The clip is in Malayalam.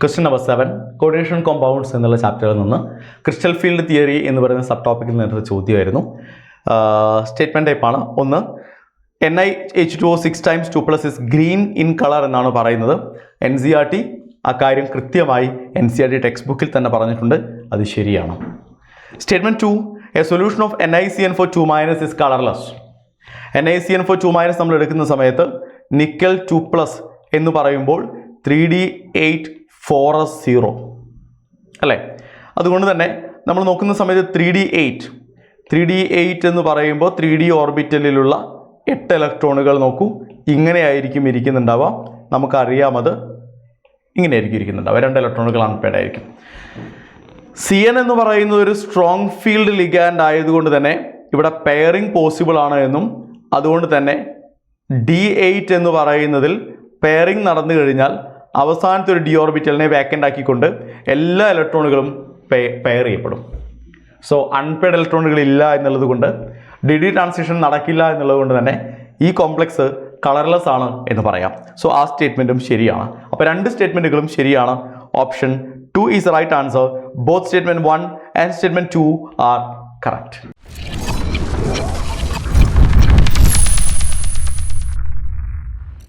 ക്വസ്റ്റ്യൻ നമ്പർ 7 കോർഡിനേഷൻ കോമ്പൗണ്ട്സ് എന്നുള്ള ചാപ്റ്ററിൽ നിന്ന് ക്രിസ്റ്റൽ ഫീൽഡ് തിയറി എന്ന് പറയുന്ന സബ് ടോപ്പിക്കിൽ നിന്നൊരു ചോദ്യമായിരുന്നു. സ്റ്റേറ്റ്മെൻറ്റ് ടൈപ്പാണ്. ഒന്ന്, NiH2O 6 times 2 plus is green in color എന്നാണ് പറയുന്നത്. NCERT അക്കാര്യം കൃത്യമായി NCERT ടെക്സ്റ്റ് ബുക്കിൽ തന്നെ പറഞ്ഞിട്ടുണ്ട്, അത് ശരിയാണ്. Statement 2, A solution of NiCN4 2- is colorless. NiCN4 നമ്മൾ എടുക്കുന്ന സമയത്ത് നിക്കൽ 2+ എന്ന് പറയുമ്പോൾ 3D8 4s0 അല്ലേ? അതുകൊണ്ട് തന്നെ നമ്മൾ നോക്കുന്ന സമയത്ത് 3D8 എന്ന് പറയുമ്പോൾ 3D ഓർബിറ്റലിലുള്ള 8 ഇലക്ട്രോണുകൾ നോക്കൂ, ഇങ്ങനെയായിരിക്കും ഇരിക്കുന്നുണ്ടാവുക. നമുക്കറിയാമത് ഇങ്ങനെയായിരിക്കും ഇരിക്കുന്നുണ്ടാവുക, 2 ഇലക്ട്രോണുകൾ അൺപെയർഡ് ആയിരിക്കും. CN എന്ന് പറയുന്നത് ഒരു സ്ട്രോങ് ഫീൽഡ് ലിഗാൻഡ് ആയതുകൊണ്ട് തന്നെ ഇവിടെ പെയറിംഗ് പോസിബിൾ ആണ് എന്നും, അതുകൊണ്ട് തന്നെ D8 എന്ന് പറയുന്നതിൽ പെയറിംഗ് നടന്നു കഴിഞ്ഞാൽ അവസാനത്തെ ഒരു ഡി ഓർബിറ്റലിനെ വാക്കൻ്റ് ആക്കിക്കൊണ്ട് എല്ലാ ഇലക്ട്രോണുകളും പെയർ ചെയ്യപ്പെടും. സോ അൺപെയർഡ് ഇലക്ട്രോണുകൾ ഇല്ല എന്നുള്ളത് കൊണ്ട് DD ട്രാൻസിഷൻ നടക്കില്ല എന്നുള്ളത് കൊണ്ട് തന്നെ ഈ കോംപ്ലക്സ് കളർലെസ് ആണ് എന്ന് പറയാം. സോ ആ സ്റ്റേറ്റ്മെൻറ്റും ശരിയാണ്. അപ്പോൾ 2 സ്റ്റേറ്റ്മെൻറ്റുകളും ശരിയാണ്. Option 2 is the right answer. Both statement 1 and statement 2 are correct.